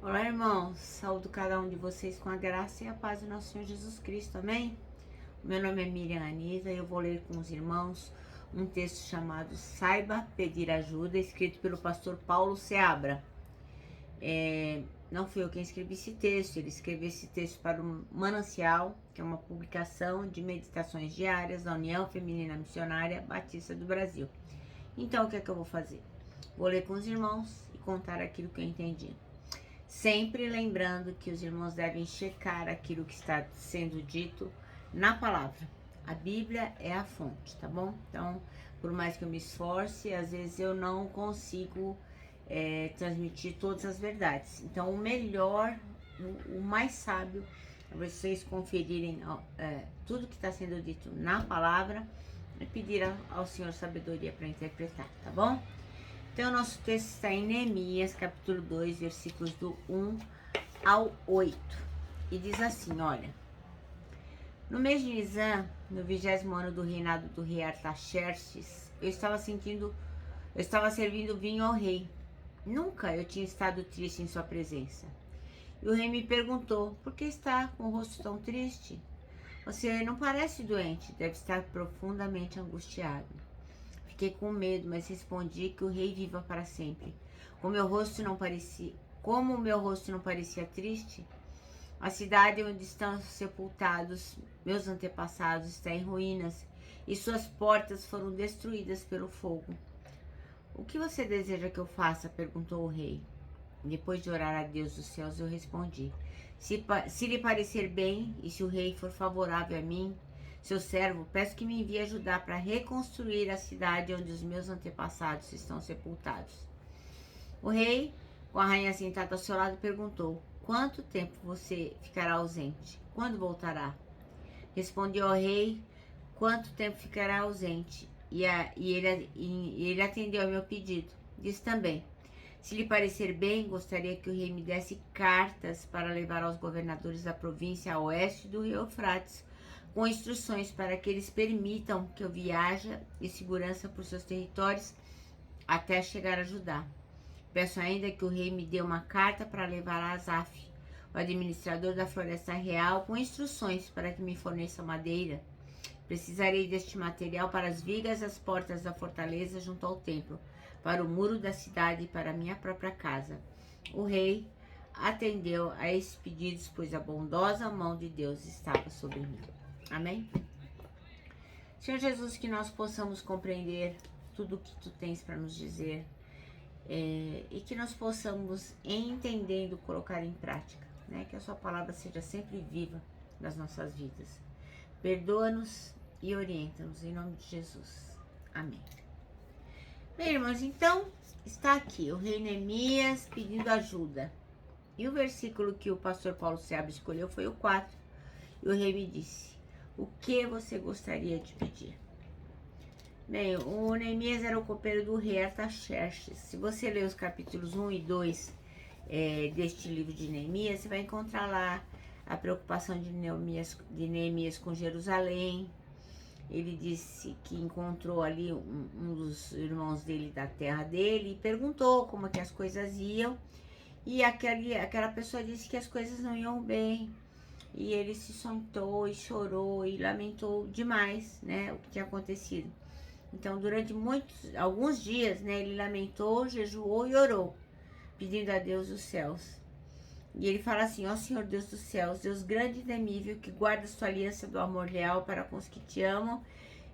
Olá, irmãos. Saúdo cada um de vocês com a graça e a paz do nosso Senhor Jesus Cristo. Amém? Meu nome é Miriam Anisa e eu vou ler com os irmãos um texto chamado Saiba Pedir Ajuda, escrito pelo pastor Paulo Seabra. Não fui eu quem escrevi esse texto, ele escreveu esse texto para o Manancial, que é uma publicação de meditações diárias da União Feminina Missionária Batista do Brasil. Então, o que é que eu vou fazer? Vou ler com os irmãos e contar aquilo que eu entendi. Sempre lembrando que os irmãos devem checar aquilo que está sendo dito na palavra. A Bíblia é a fonte, tá bom? Então, por mais que eu me esforce, às vezes eu não consigo transmitir todas as verdades. Então, o melhor, o mais sábio, é vocês conferirem tudo que está sendo dito na palavra e pedir ao Senhor sabedoria para interpretar, tá bom? Então, o nosso texto está em Neemias, capítulo 2, versículos do 1 ao 8. E diz assim, olha. No mês de Nisan, no 20º ano do reinado do rei Artaxerxes, eu estava servindo vinho ao rei. Nunca eu tinha estado triste em sua presença. E o rei me perguntou, por que está com o rosto tão triste? Você não parece doente, deve estar profundamente angustiado. Fiquei com medo, mas respondi que o rei viva para sempre. Como o meu rosto não parecia triste, a cidade onde estão sepultados meus antepassados está em ruínas e suas portas foram destruídas pelo fogo. O que você deseja que eu faça? Perguntou o rei. Depois de orar a Deus dos céus, eu respondi. Se lhe parecer bem e se o rei for favorável a mim, seu servo, peço que me envie ajudar para reconstruir a cidade onde os meus antepassados estão sepultados. O rei, com a rainha sentada ao seu lado, perguntou, quanto tempo você ficará ausente? Quando voltará? Respondi ao rei, quanto tempo ficará ausente? E ele atendeu ao meu pedido. Disse também, se lhe parecer bem, gostaria que o rei me desse cartas para levar aos governadores da província a oeste do rio Eufrates, com instruções para que eles permitam que eu viaje em segurança por seus territórios até chegar a Judá. Peço ainda que o rei me dê uma carta para levar a Asaf, o administrador da floresta real, com instruções para que me forneça madeira. Precisarei deste material para as vigas das portas da fortaleza junto ao templo, para o muro da cidade e para minha própria casa. O rei atendeu a esses pedidos, pois a bondosa mão de Deus estava sobre mim. Amém? Senhor Jesus, que nós possamos compreender tudo o que Tu tens para nos dizer e que nós possamos, entendendo, colocar em prática, né? Que a Sua palavra seja sempre viva nas nossas vidas. Perdoa-nos e orienta-nos, em nome de Jesus. Amém. Bem, irmãos, então está aqui o rei Neemias pedindo ajuda. E o versículo que o pastor Paulo Seabra escolheu foi o 4. E o rei me disse, o que você gostaria de pedir? Bem, o Neemias era o copeiro do rei Artaxerxes. Se você ler os capítulos 1 e 2 deste livro de Neemias, você vai encontrar lá a preocupação de Neemias com Jerusalém. Ele disse que encontrou ali um dos irmãos dele da terra dele e perguntou como é que as coisas iam. E aquela pessoa disse que as coisas não iam bem. E ele se sentou e chorou e lamentou demais, né, o que tinha acontecido. Então, durante alguns dias, né, ele lamentou, jejuou e orou, pedindo a Deus dos céus. E ele fala assim, ó Senhor Deus dos céus, Deus grande e temível, que guarda sua aliança do amor leal para com os que te amam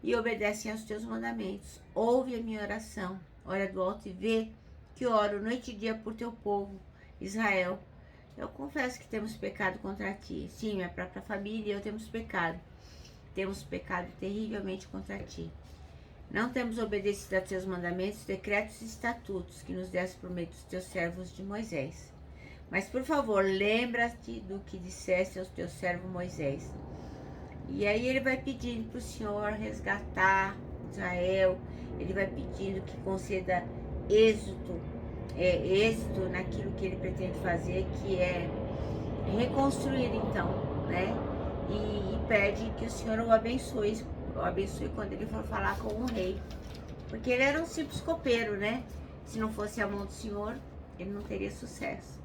e obedecem aos teus mandamentos. Ouve a minha oração, ora do alto e vê que oro noite e dia por teu povo, Israel. Eu confesso que temos pecado contra ti. Sim, minha própria família e eu temos pecado. Temos pecado terrivelmente contra ti. Não temos obedecido a teus mandamentos, decretos e estatutos que nos deste por meio dos teus servos de Moisés. Mas, por favor, lembra-te do que disseste ao teu servo Moisés. E aí ele vai pedindo para o Senhor resgatar Israel. Ele vai pedindo que conceda êxito naquilo que ele pretende fazer, que é reconstruir então, né? E pede que o Senhor o abençoe quando ele for falar com o rei. Porque ele era um simples copeiro, né? Se não fosse a mão do Senhor, ele não teria sucesso.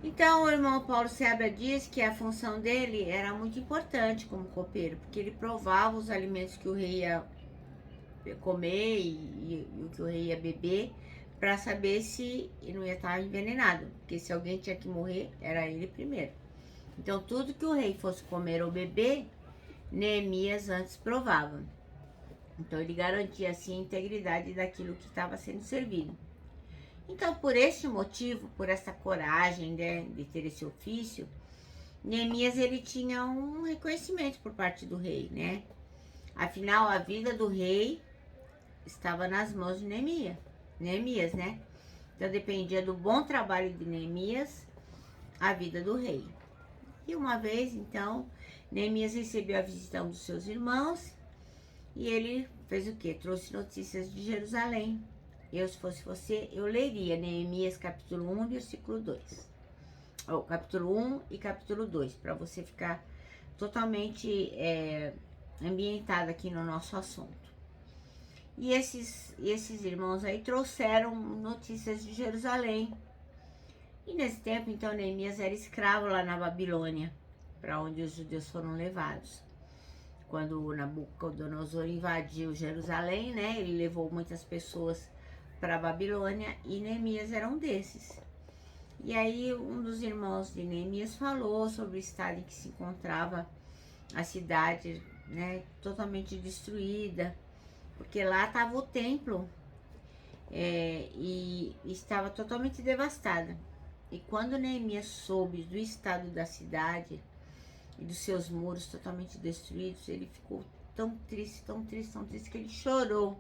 Então, o irmão Paulo Seabra diz que a função dele era muito importante como copeiro, porque ele provava os alimentos que o rei ia comer e o que o rei ia beber, para saber se ele não ia estar envenenado, porque se alguém tinha que morrer, era ele primeiro. Então, tudo que o rei fosse comer ou beber, Neemias antes provava. Então, ele garantia assim a integridade daquilo que estava sendo servido. Então, por este motivo, por essa coragem, né, de ter esse ofício, Neemias ele tinha um reconhecimento por parte do rei, né? Afinal, a vida do rei estava nas mãos de Neemias, né? Então, dependia do bom trabalho de Neemias, a vida do rei. E uma vez, então, Neemias recebeu a visita dos seus irmãos e ele fez o quê? Trouxe notícias de Jerusalém. Eu, se fosse você, eu leria Neemias capítulo 1, versículo 2. Ou capítulo 1 e capítulo 2, para você ficar totalmente ambientado aqui no nosso assunto. E esses irmãos aí trouxeram notícias de Jerusalém. E nesse tempo, então, Neemias era escravo lá na Babilônia, para onde os judeus foram levados. Quando Nabucodonosor invadiu Jerusalém, né, ele levou muitas pessoas para a Babilônia e Neemias era um desses. E aí um dos irmãos de Neemias falou sobre o estado em que se encontrava a cidade, né, totalmente destruída, porque lá estava o templo e estava totalmente devastada. E quando Neemias soube do estado da cidade e dos seus muros totalmente destruídos, ele ficou tão triste, tão triste, tão triste, que ele chorou.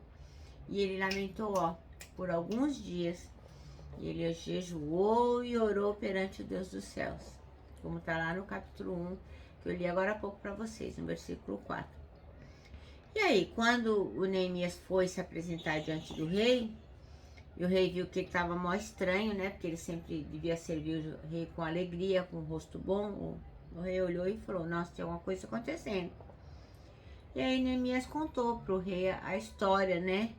E ele lamentou, por alguns dias. E ele jejuou e orou perante o Deus dos céus. Como está lá no capítulo 1, que eu li agora há pouco para vocês, no versículo 4. E aí, quando o Neemias foi se apresentar diante do rei, e o rei viu que ele estava mó estranho, né? Porque ele sempre devia servir o rei com alegria, com o rosto bom. O rei olhou e falou, nossa, tem alguma coisa acontecendo. E aí Neemias contou para o rei a história, né?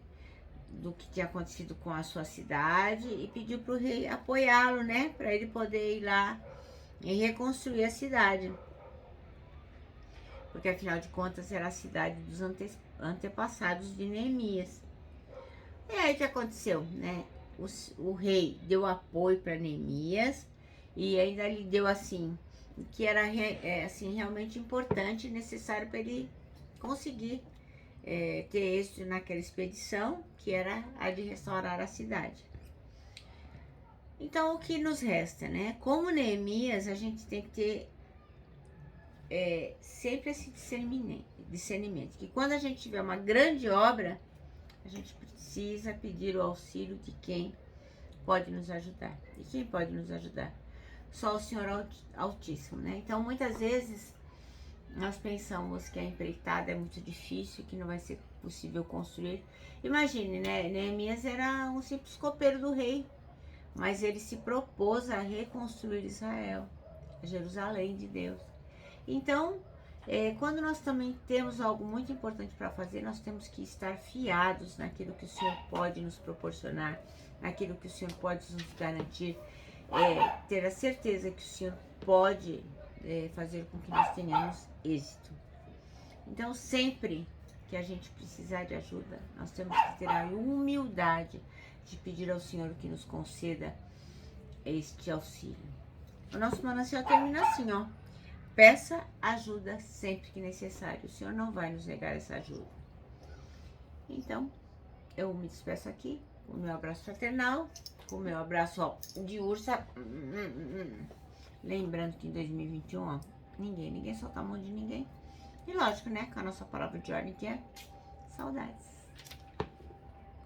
Do que tinha acontecido com a sua cidade e pediu para o rei apoiá-lo, né? Para ele poder ir lá e reconstruir a cidade. Porque afinal de contas era a cidade dos antepassados de Neemias. E aí o que aconteceu, né? O rei deu apoio para Neemias e ainda lhe deu assim, que era assim, realmente importante e necessário para ele conseguir ter êxito naquela expedição, que era a de restaurar a cidade. Então, o que nos resta, né? Como Neemias, a gente tem que ter sempre esse discernimento, que quando a gente tiver uma grande obra, a gente precisa pedir o auxílio de quem pode nos ajudar. E quem pode nos ajudar? Só o Senhor Altíssimo, né? Então, muitas vezes, nós pensamos que a empreitada é muito difícil, que não vai ser possível construir. Imagine, né? Neemias era um simples copeiro do rei, mas ele se propôs a reconstruir Israel, Jerusalém de Deus. Então, quando nós também temos algo muito importante para fazer, nós temos que estar fiados naquilo que o Senhor pode nos proporcionar, naquilo que o Senhor pode nos garantir, ter a certeza que o Senhor pode fazer com que nós tenhamos êxito. Então, sempre que a gente precisar de ajuda, nós temos que ter a humildade de pedir ao Senhor que nos conceda este auxílio. O nosso manancial termina assim, peça ajuda sempre que necessário. O Senhor não vai nos negar essa ajuda. Então, eu me despeço aqui com o meu abraço fraternal, com o meu abraço de ursa. Lembrando que em 2021, ninguém solta a mão de ninguém. E lógico, né, com a nossa palavra de ordem que é saudades.